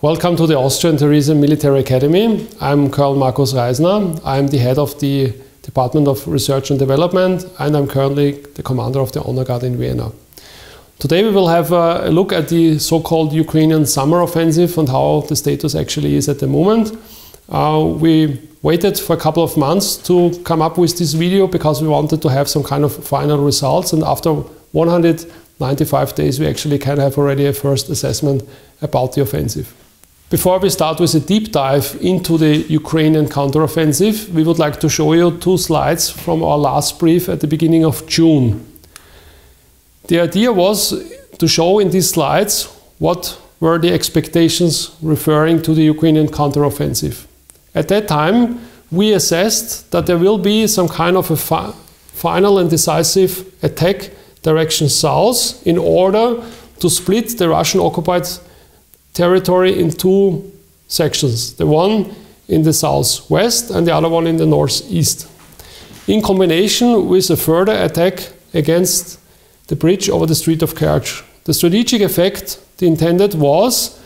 Welcome to the Austrian Theresian Military Academy. I'm Colonel Markus Reisner. I'm the head of the Department of Research and Development, and I'm currently the commander of the Honor Guard in Vienna. Today we will have a look at the so-called Ukrainian summer offensive and how the status actually is at the moment. We waited for a couple of months to come up with this video because we wanted to have some kind of final results, and after 195 days we actually can have already a first assessment about the offensive. Before we start with a deep dive into the Ukrainian counteroffensive, we would like to show you two slides from our last brief at the beginning of June. The idea was to show in these slides what were the expectations referring to the Ukrainian counteroffensive. At that time, we assessed that there will be some kind of a final and decisive attack direction south in order to split the Russian occupied territory in two sections, the one in the southwest and the other one in the northeast, in combination with a further attack against the bridge over the Strait of Kerch. The strategic effect, the intended, was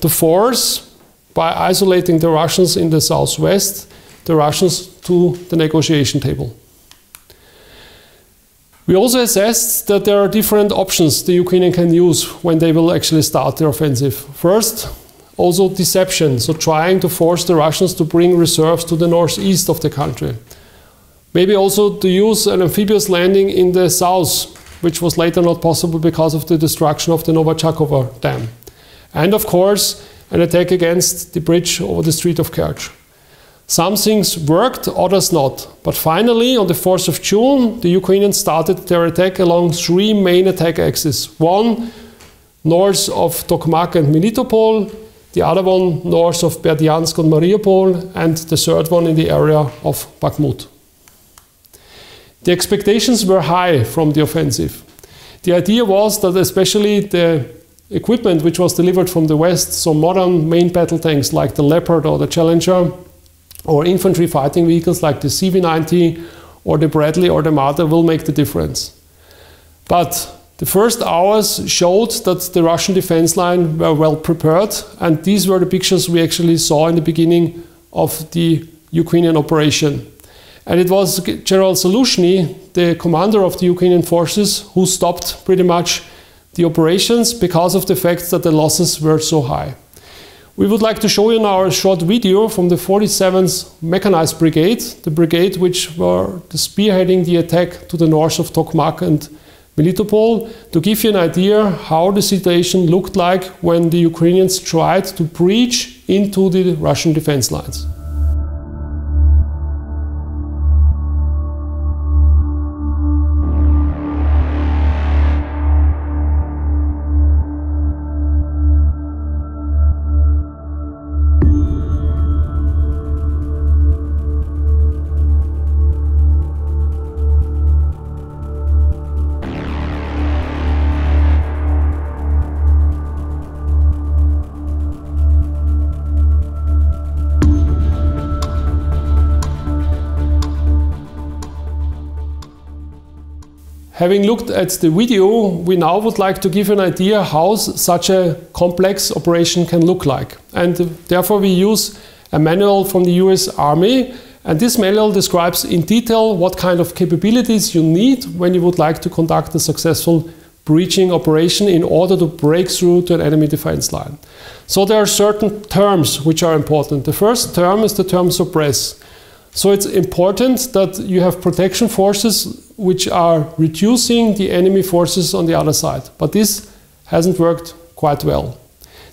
to force, by isolating the Russians in the southwest, the Russians to the negotiation table. We also assessed that there are different options the Ukrainians can use when they will actually start their offensive. First, also deception, so trying to force the Russians to bring reserves to the northeast of the country. Maybe also to use an amphibious landing in the south, which was later not possible because of the destruction of the Novachakova Dam. And of course, an attack against the bridge over the Strait of Kerch. Some things worked, others not. But finally, on the 4th of June, the Ukrainians started their attack along three main attack axes. One north of Tokmak and Melitopol, the other one north of Berdyansk and Mariupol, and the third one in the area of Bakhmut. The expectations were high from the offensive. The idea was that especially the equipment which was delivered from the west, so modern main battle tanks like the Leopard or the Challenger, or infantry fighting vehicles like the CV-90 or the Bradley or the Marder, will make the difference. But the first hours showed that the Russian defense line were well prepared, and these were the pictures we actually saw in the beginning of the Ukrainian operation. And it was General Zaluzhny, the commander of the Ukrainian forces, who stopped pretty much the operations because of the fact that the losses were so high. We would like to show you now a short video from the 47th Mechanized Brigade, the brigade which were spearheading the attack to the north of Tokmak and Melitopol, to give you an idea how the situation looked like when the Ukrainians tried to breach into the Russian defense lines. Having looked at the video, we now would like to give an idea how such a complex operation can look like. And therefore we use a manual from the US Army, and this manual describes in detail what kind of capabilities you need when you would like to conduct a successful breaching operation in order to break through to an enemy defense line. So there are certain terms which are important. The first term is the term suppress. So it's important that you have protection forces which are reducing the enemy forces on the other side. But this hasn't worked quite well.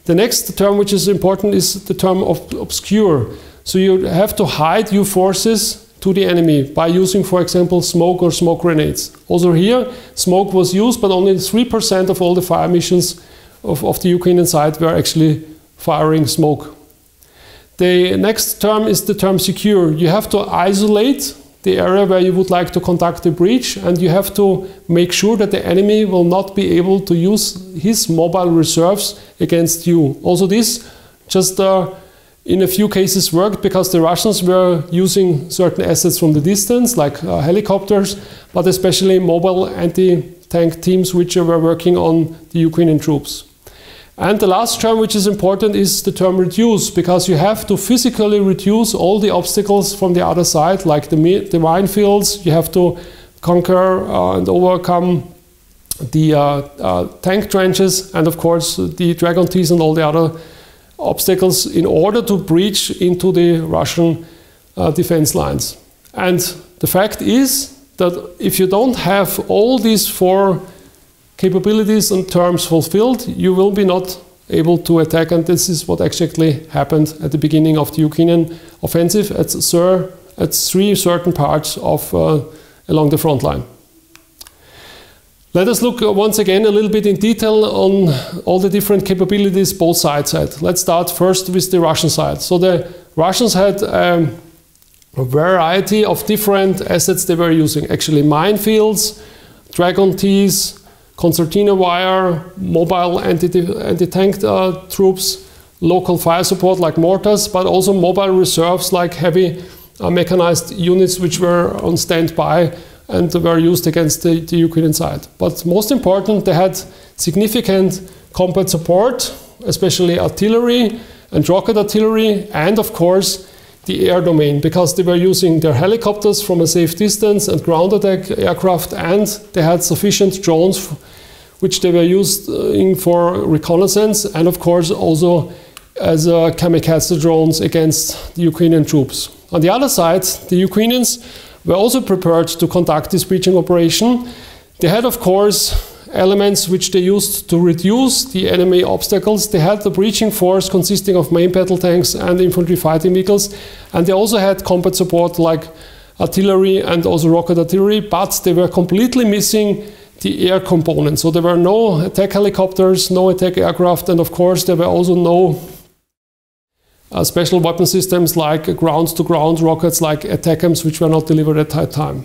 The next term which is important is the term of obscure. So you have to hide your forces to the enemy by using, for example, smoke or smoke grenades. Also here, smoke was used, but only 3% of all the fire missions of the Ukrainian side were actually firing smoke. The next term is the term secure. You have to isolate the area where you would like to conduct a breach, and you have to make sure that the enemy will not be able to use his mobile reserves against you. Also this just in a few cases worked because the Russians were using certain assets from the distance, like helicopters, but especially mobile anti-tank teams which were working on the Ukrainian troops. And the last term, which is important, is the term reduce, because you have to physically reduce all the obstacles from the other side, like the minefields. You have to conquer and overcome the tank trenches, and of course the Dragon Tees and all the other obstacles in order to breach into the Russian defense lines. And the fact is that if you don't have all these 4 capabilities and terms fulfilled, you will be not able to attack, and this is what actually happened at the beginning of the Ukrainian offensive at 3 certain parts of along the front line. Let us look once again a little bit in detail on all the different capabilities both sides had. Let's start first with the Russian side. So the Russians had a variety of different assets they were using. Actually, minefields, Dragon Tees, concertina wire, mobile anti-tank troops, local fire support like mortars, but also mobile reserves like heavy mechanized units which were on standby and were used against the Ukrainian side. But most important, they had significant combat support, especially artillery and rocket artillery, and of course the air domain, because they were using their helicopters from a safe distance and ground attack aircraft, and they had sufficient drones which they were using for reconnaissance, and of course also as kamikaze drones against the Ukrainian troops. On the other side, the Ukrainians were also prepared to conduct this breaching operation. They had, of course, elements which they used to reduce the enemy obstacles. They had the breaching force consisting of main battle tanks and infantry fighting vehicles, and they also had combat support like artillery and also rocket artillery, but they were completely missing the air component. So there were no attack helicopters, no attack aircraft, and of course there were also no special weapon systems like ground-to-ground rockets like ATACMS, which were not delivered at that time.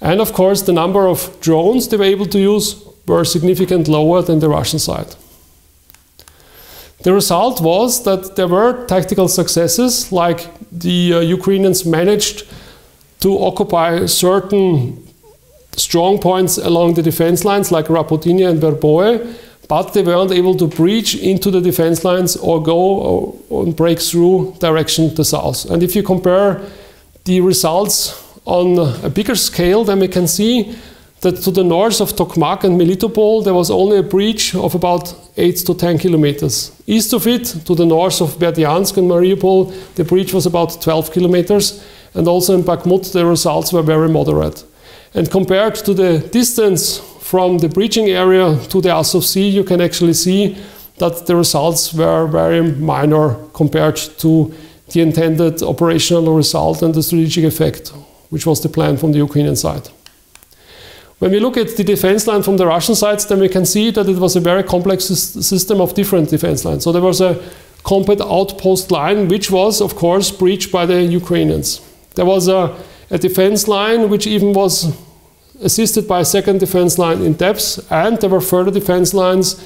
And of course the number of drones they were able to use were significantly lower than the Russian side. The result was that there were tactical successes, like the Ukrainians managed to occupy certain strong points along the defense lines like Rapotinia and Verboe, but they weren't able to breach into the defense lines or go or break through direction to south. And if you compare the results on a bigger scale, then we can see that to the north of Tokmak and Melitopol there was only a breach of about 8 to 10 kilometers. East of it, to the north of Berdyansk and Mariupol, the breach was about 12 kilometers, and also in Bakhmut the results were very moderate. And compared to the distance from the breaching area to the Azov Sea, you can actually see that the results were very minor compared to the intended operational result and the strategic effect, which was the plan from the Ukrainian side. When we look at the defense line from the Russian side, then we can see that it was a very complex system of different defense lines. So there was a combat outpost line, which was, of course, breached by the Ukrainians. There was a defense line which even was assisted by a second defense line in depth, and there were further defense lines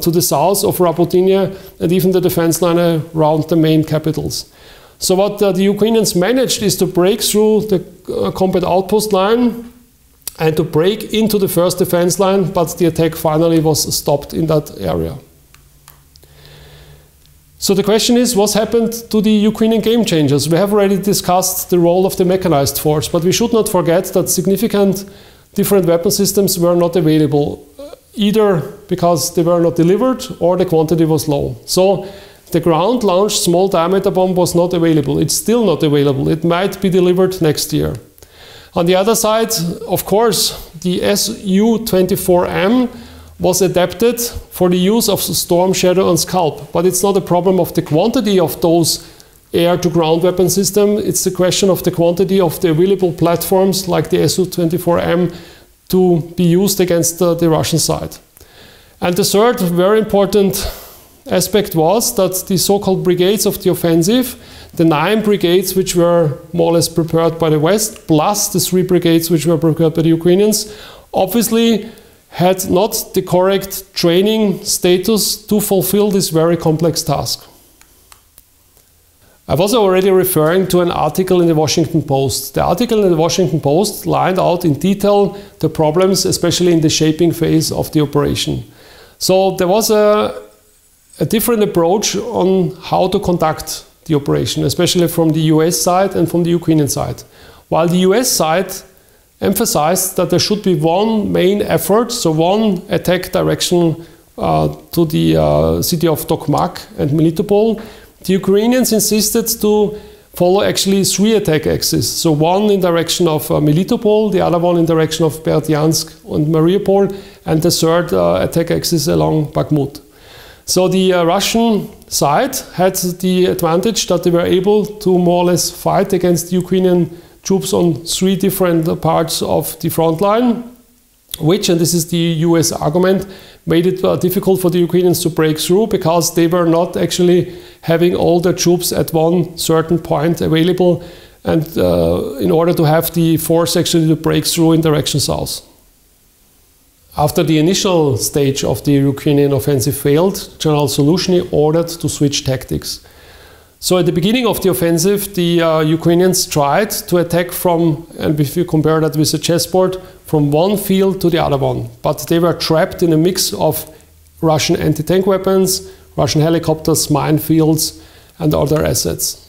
to the south of Rapotinia, and even the defense line around the main capitals. So what the Ukrainians managed is to break through the combat outpost line and to break into the first defense line, but the attack finally was stopped in that area. So the question is, what happened to the Ukrainian game changers? We have already discussed the role of the mechanized force, but we should not forget that significant different weapon systems were not available, either because they were not delivered or the quantity was low. So the ground-launched small diameter bomb was not available. It's still not available. It might be delivered next year. On the other side, of course, the Su-24M was adapted for the use of Storm Shadow and Scalp, but it's not a problem of the quantity of those air-to-ground weapon systems. It's the question of the quantity of the available platforms like the Su-24M to be used against the Russian side. And the third very important aspect was that the so-called brigades of the offensive, the 9 brigades which were more or less prepared by the West, plus the 3 brigades which were prepared by the Ukrainians, obviously had not the correct training status to fulfill this very complex task. I was already referring to an article in the Washington Post. The article in the Washington Post lined out in detail the problems, especially in the shaping phase of the operation. So there was a a different approach on how to conduct the operation, especially from the US side and from the Ukrainian side. While the US side emphasized that there should be one main effort, so one attack direction to the city of Tokmak and Melitopol, the Ukrainians insisted to follow actually 3 attack axes. So one in direction of Melitopol, the other one in direction of Berdyansk and Mariupol, and the third attack axis along Bakhmut. So the Russian side had the advantage that they were able to more or less fight against Ukrainian troops on 3 different parts of the front line, which, and this is the US argument, made it difficult for the Ukrainians to break through because they were not actually having all their troops at one certain point available, and in order to have the force actually to break through in direction south. After the initial stage of the Ukrainian offensive failed, General Zaluzhny ordered to switch tactics. So at the beginning of the offensive, the Ukrainians tried to attack from, and if you compare that with a chessboard, from one field to the other one. But they were trapped in a mix of Russian anti-tank weapons, Russian helicopters, minefields, and other assets.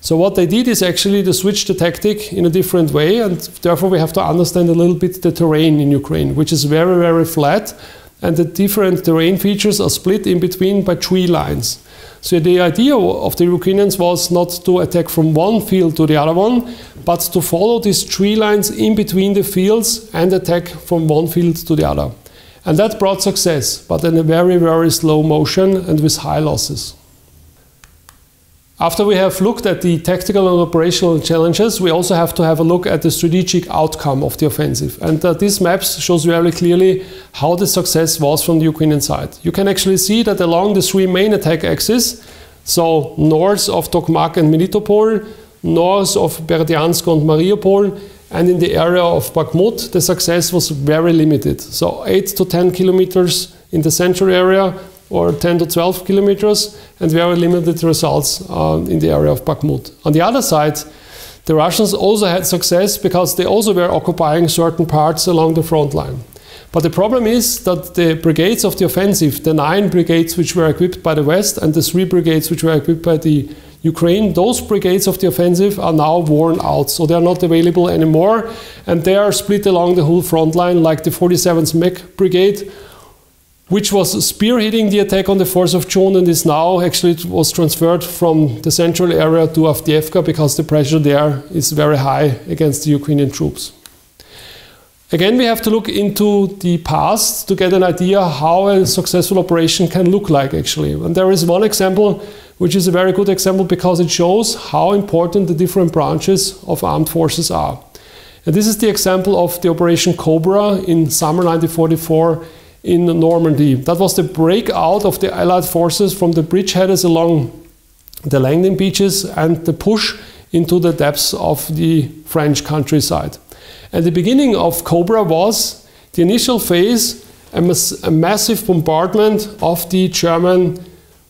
So what they did is actually to switch the tactic in a different way, and therefore we have to understand a little bit the terrain in Ukraine, which is very, very flat, and the different terrain features are split in between by tree lines. So the idea of the Ukrainians was not to attack from one field to the other one, but to follow these tree lines in between the fields and attack from one field to the other. And that brought success, but in a very, very slow motion and with high losses. After we have looked at the tactical and operational challenges, we also have to have a look at the strategic outcome of the offensive. And this map shows very clearly how the success was from the Ukrainian side. You can actually see that along the 3 main attack axes, so north of Tokmak and Melitopol, north of Berdyansk and Mariupol, and in the area of Bakhmut, the success was very limited. So 8 to 10 kilometers in the central area, or 10 to 12 kilometers, and very limited results in the area of Bakhmut. On the other side, the Russians also had success because they also were occupying certain parts along the front line. But the problem is that the brigades of the offensive, the 9 brigades which were equipped by the West and the 3 brigades which were equipped by the Ukraine, those brigades of the offensive are now worn out, so they are not available anymore, and they are split along the whole front line, like the 47th Mech Brigade, which was spearheading the attack on the 4th of June and is now actually was transferred from the central area to Avdiivka because the pressure there is very high against the Ukrainian troops. Again, we have to look into the past to get an idea how a successful operation can look like actually. And there is one example which is a very good example because it shows how important the different branches of armed forces are. And this is the example of the Operation Cobra in summer 1944 in Normandy. That was the breakout of the Allied forces from the bridgeheaders along the landing beaches and the push into the depths of the French countryside. And the beginning of Cobra was the initial phase, a massive bombardment of the German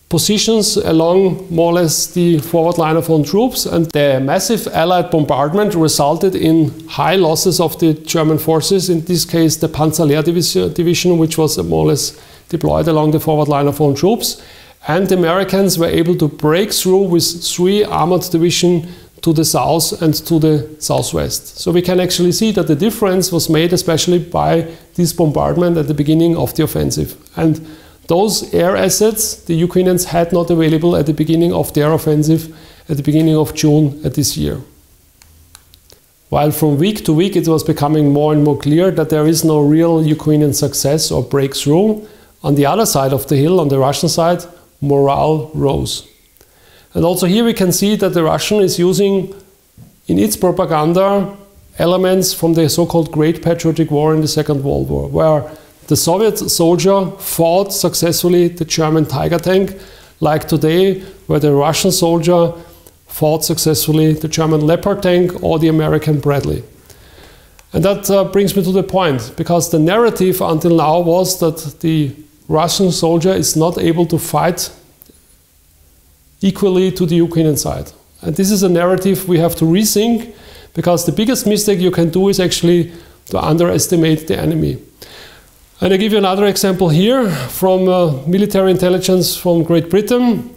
positions along more or less the forward line of front troops, and the massive Allied bombardment resulted in high losses of the German forces, in this case the Panzerlehr division, which was more or less deployed along the forward line of front troops, and the Americans were able to break through with 3 armored divisions to the south and to the southwest. So we can actually see that the difference was made especially by this bombardment at the beginning of the offensive. And those air assets the Ukrainians had not available at the beginning of their offensive at the beginning of June this year. While from week to week it was becoming more and more clear that there is no real Ukrainian success or breakthrough, on the other side of the hill, on the Russian side, morale rose. And also here we can see that the Russian is using in its propaganda elements from the so-called Great Patriotic War in the Second World War, where the Soviet soldier fought successfully the German Tiger tank, like today, where the Russian soldier fought successfully the German Leopard tank or the American Bradley. And that brings me to the point, because the narrative until now was that the Russian soldier is not able to fight equally to the Ukrainian side. And this is a narrative we have to rethink, because the biggest mistake you can do is actually to underestimate the enemy. And I give you another example here from military intelligence from Great Britain,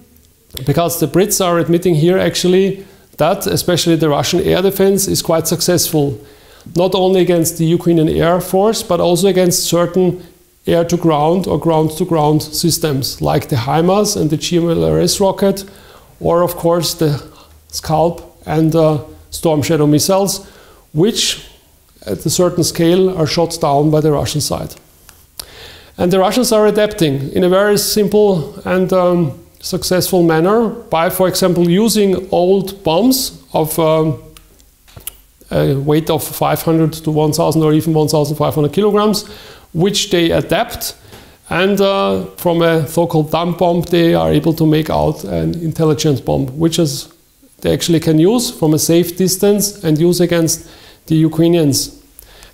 because the Brits are admitting here actually that especially the Russian air defense is quite successful, not only against the Ukrainian Air Force, but also against certain air-to-ground or ground-to-ground systems, like the HIMARS and the GMLRS rocket, or of course the Scalp and Storm Shadow missiles, which at a certain scale are shot down by the Russian side. And the Russians are adapting in a very simple and successful manner by, for example, using old bombs of a weight of 500 to 1,000 or even 1,500 kilograms, which they adapt, and from a so-called dump bomb they are able to make out an intelligence bomb, which they actually can use from a safe distance and use against the Ukrainians.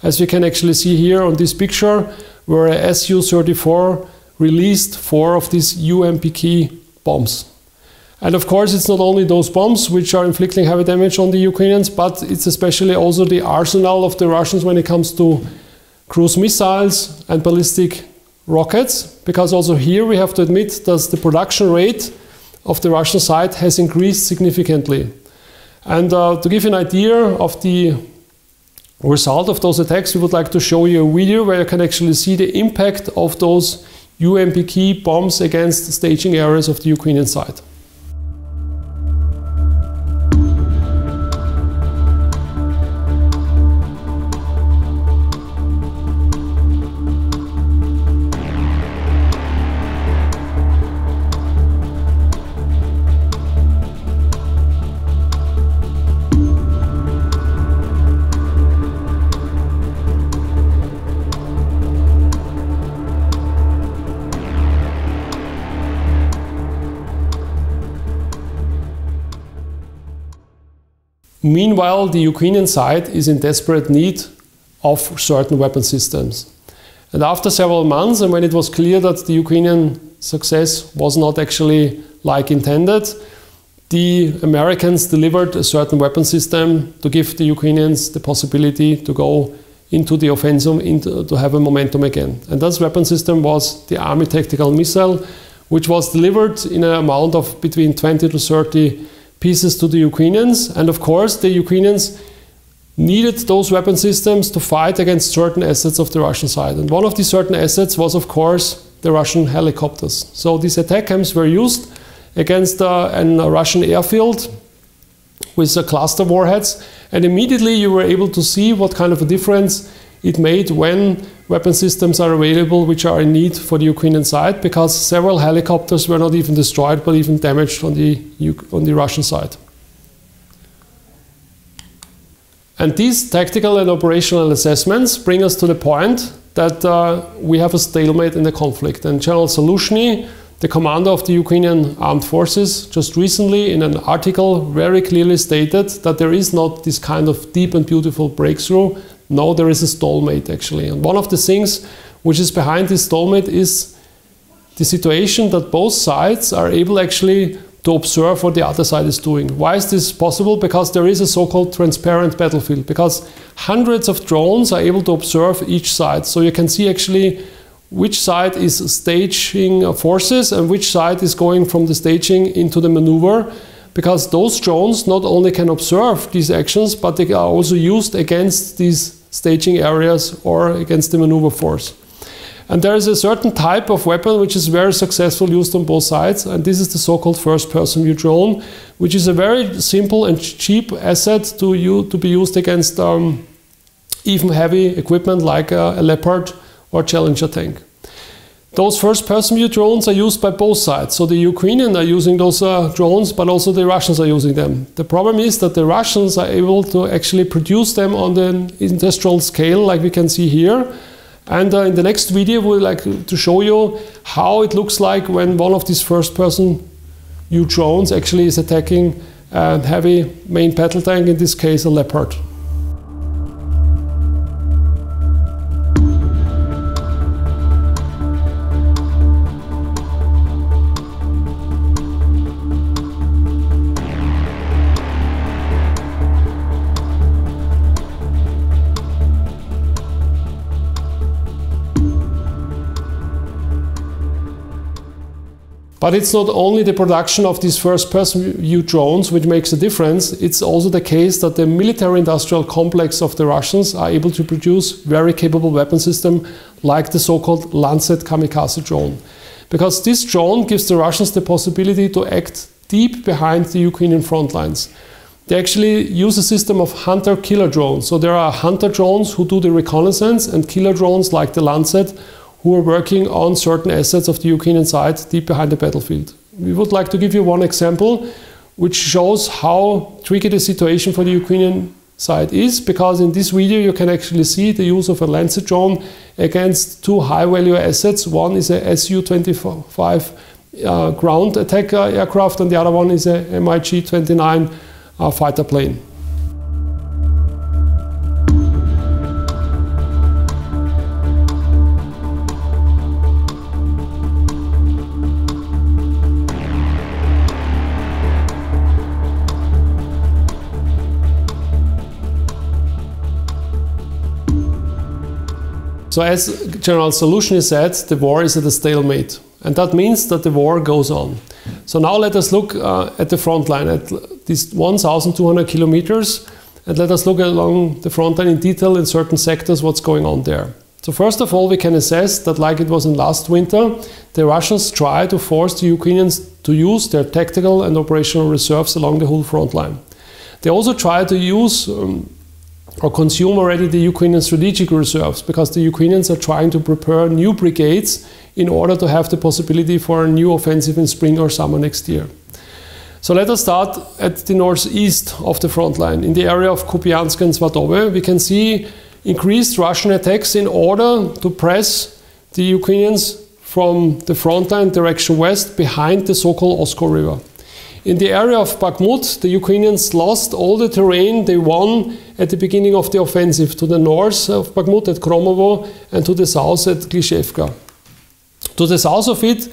As you can actually see here on this picture, where a Su-34 released 4 of these UMPK bombs. And of course it's not only those bombs which are inflicting heavy damage on the Ukrainians, but it's especially also the arsenal of the Russians when it comes to cruise missiles and ballistic rockets, because also here we have to admit that the production rate of the Russian side has increased significantly. And to give you an idea of the result of those attacks, we would like to show you a video where you can actually see the impact of those UMPK bombs against staging areas of the Ukrainian side. Meanwhile, the Ukrainian side is in desperate need of certain weapon systems. And after several months, and when it was clear that the Ukrainian success was not actually like intended, the Americans delivered a certain weapon system to give the Ukrainians the possibility to go into the offensive, to have a momentum again. And that weapon system was the Army Tactical Missile, which was delivered in an amount of between 20 to 30 pieces to the Ukrainians. And of course the Ukrainians needed those weapon systems to fight against certain assets of the Russian side. And one of these certain assets was of course the Russian helicopters. So these attack camps were used against a Russian airfield with cluster warheads, and immediately you were able to see what kind of a difference it made when weapon systems are available which are in need for the Ukrainian side, because several helicopters were not even destroyed but even damaged on the Russian side. And these tactical and operational assessments bring us to the point that we have a stalemate in the conflict. And General Zaluzhny, the commander of the Ukrainian armed forces, just recently in an article very clearly stated that there is not this kind of deep and beautiful breakthrough. No, there is a stalemate actually. And one of the things which is behind this stalemate is the situation that both sides are able actually to observe what the other side is doing. Why is this possible? Because there is a so-called transparent battlefield, because hundreds of drones are able to observe each side. So you can see actually which side is staging forces and which side is going from the staging into the maneuver, because those drones not only can observe these actions, but they are also used against these staging areas or against the maneuver force. And there is a certain type of weapon which is very successful, used on both sides, and this is the so-called first-person view drone, which is a very simple and cheap asset to be used against even heavy equipment like a Leopard or Challenger tank. Those first-person view drones are used by both sides. So the Ukrainians are using those drones, but also the Russians are using them. The problem is that the Russians are able to actually produce them on the industrial scale, like we can see here. And in the next video, we'd like to show you how it looks like when one of these first-person view drones actually is attacking a heavy main battle tank, in this case a Leopard. But it's not only the production of these first-person view drones which makes a difference, it's also the case that the military-industrial complex of the Russians are able to produce very capable weapon system like the so-called Lancet kamikaze drone. Because this drone gives the Russians the possibility to act deep behind the Ukrainian front lines. They actually use a system of hunter-killer drones. So there are hunter drones who do the reconnaissance and killer drones like the Lancet who are working on certain assets of the Ukrainian side deep behind the battlefield. We would like to give you one example which shows how tricky the situation for the Ukrainian side is, because in this video you can actually see the use of a Lancet drone against two high-value assets. One is a Su-25 ground attack aircraft and the other one is a MiG-29 fighter plane. So as General Zaluzhny said, the war is at a stalemate. And that means that the war goes on. So now let us look at the front line, at these 1,200 kilometers, and let us look along the front line in detail in certain sectors what's going on there. So first of all, we can assess that, like it was in last winter, the Russians try to force the Ukrainians to use their tactical and operational reserves along the whole front line. They also try to use or consume already the Ukrainian strategic reserves, because the Ukrainians are trying to prepare new brigades in order to have the possibility for a new offensive in spring or summer next year. So let us start at the northeast of the front line. In the area of Kupiansk and Svatove, we can see increased Russian attacks in order to press the Ukrainians from the front line direction west behind the so-called Oskol River. In the area of Bakhmut, the Ukrainians lost all the terrain they won at the beginning of the offensive, to the north of Bakhmut at Kromovo and to the south at Klishevka. To the south of it,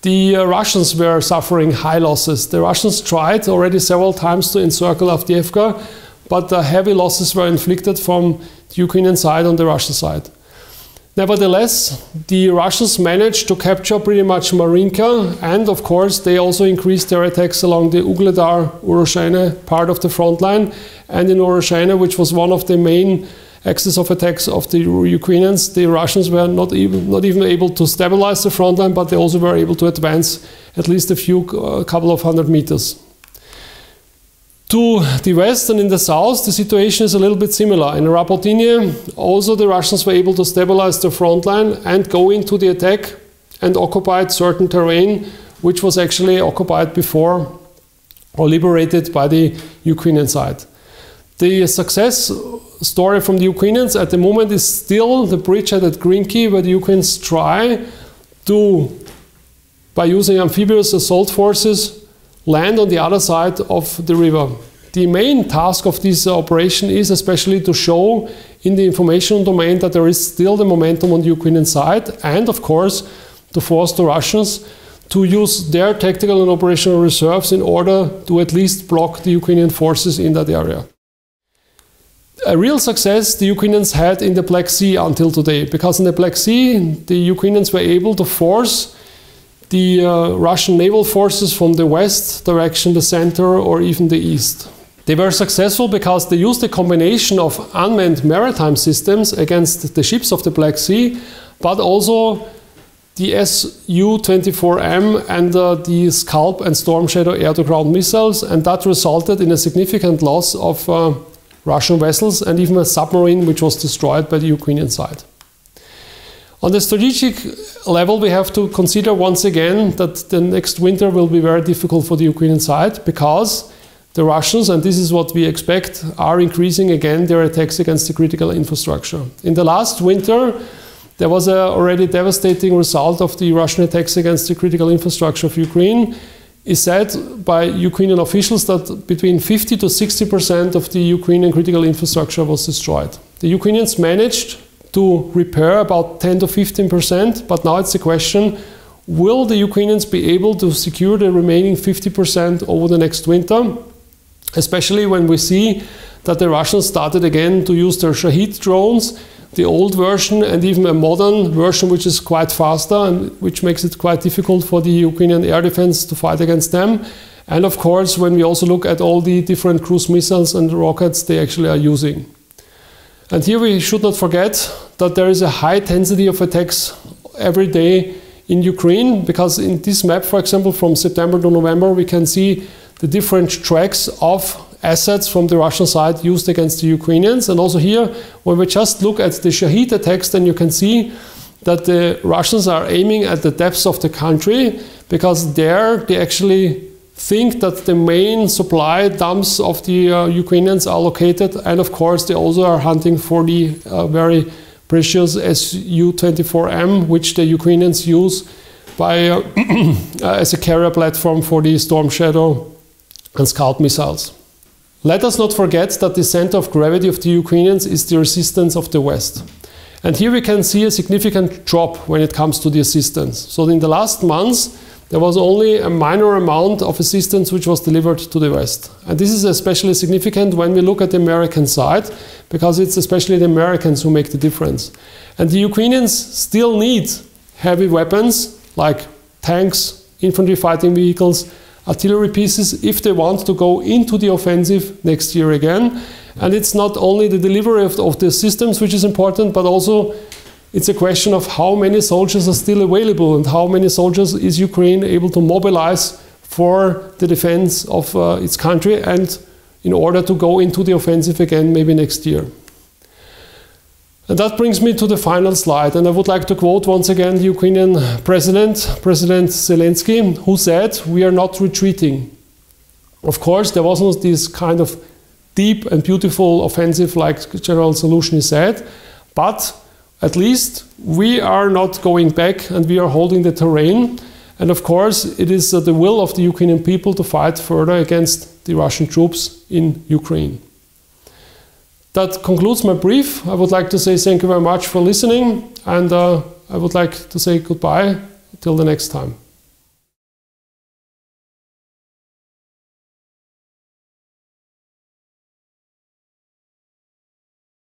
the Russians were suffering high losses. The Russians tried already several times to encircle Avdiivka, but heavy losses were inflicted from the Ukrainian side on the Russian side. Nevertheless, the Russians managed to capture pretty much Marinka, and of course they also increased their attacks along the Ugledar-Urozhaine part of the front line, and in Urozhaine, which was one of the main axis of attacks of the Ukrainians, the Russians were not even able to stabilize the front line, but they also were able to advance at least a couple of hundred meters. To the west and in the south, the situation is a little bit similar. In Rapotinie, also the Russians were able to stabilize the front line and go into the attack and occupied certain terrain, which was actually occupied before or liberated by the Ukrainian side. The success story from the Ukrainians at the moment is still the bridgehead at Grinki, where the Ukrainians try to, by using amphibious assault forces, land on the other side of the river. The main task of this operation is especially to show in the information domain that there is still the momentum on the Ukrainian side, and of course to force the Russians to use their tactical and operational reserves in order to at least block the Ukrainian forces in that area. A real success the Ukrainians had in the Black Sea until today, because in the Black Sea the Ukrainians were able to force the Russian naval forces from the west direction, the center, or even the east. They were successful because they used a combination of unmanned maritime systems against the ships of the Black Sea, but also the Su-24M and the Scalp and Storm Shadow air-to-ground missiles, and that resulted in a significant loss of Russian vessels and even a submarine which was destroyed by the Ukrainian side. On the strategic level, we have to consider once again that the next winter will be very difficult for the Ukrainian side, because the Russians, and this is what we expect, are increasing again their attacks against the critical infrastructure. In the last winter, there was a already devastating result of the Russian attacks against the critical infrastructure of Ukraine. It's said by Ukrainian officials that between 50 to 60% of the Ukrainian critical infrastructure was destroyed. The Ukrainians managed to repair about 10 to 15%, but now it's the question, will the Ukrainians be able to secure the remaining 50% over the next winter? Especially when we see that the Russians started again to use their Shahid drones, the old version and even a modern version which is quite faster and which makes it quite difficult for the Ukrainian air defense to fight against them. And of course, when we also look at all the different cruise missiles and rockets they actually are using. And here we should not forget that there is a high intensity of attacks every day in Ukraine, because in this map, for example, from September to November, we can see the different tracks of assets from the Russian side used against the Ukrainians. And also here, when we just look at the Shahid attacks, then you can see that the Russians are aiming at the depths of the country, because there they actually think that the main supply dumps of the Ukrainians are located. And of course, they also are hunting for the very precious Su-24M, which the Ukrainians use as a carrier platform for the Storm Shadow and Scud missiles. Let us not forget that the center of gravity of the Ukrainians is the resistance of the West. And here we can see a significant drop when it comes to the assistance. So in the last months, there was only a minor amount of assistance which was delivered to the West. And this is especially significant when we look at the American side, because it's especially the Americans who make the difference. And the Ukrainians still need heavy weapons like tanks, infantry fighting vehicles, artillery pieces, if they want to go into the offensive next year again. And it's not only the delivery of the systems which is important, but also it's a question of how many soldiers are still available and how many soldiers is Ukraine able to mobilize for the defense of its country and in order to go into the offensive again maybe next year. And that brings me to the final slide, and I would like to quote once again the Ukrainian President Zelensky, who said, "We are not retreating." Of course, there wasn't this kind of deep and beautiful offensive like General Zaluzhny said, but at least we are not going back and we are holding the terrain. And of course, it is the will of the Ukrainian people to fight further against the Russian troops in Ukraine. That concludes my brief. I would like to say thank you very much for listening, and I would like to say goodbye till the next time.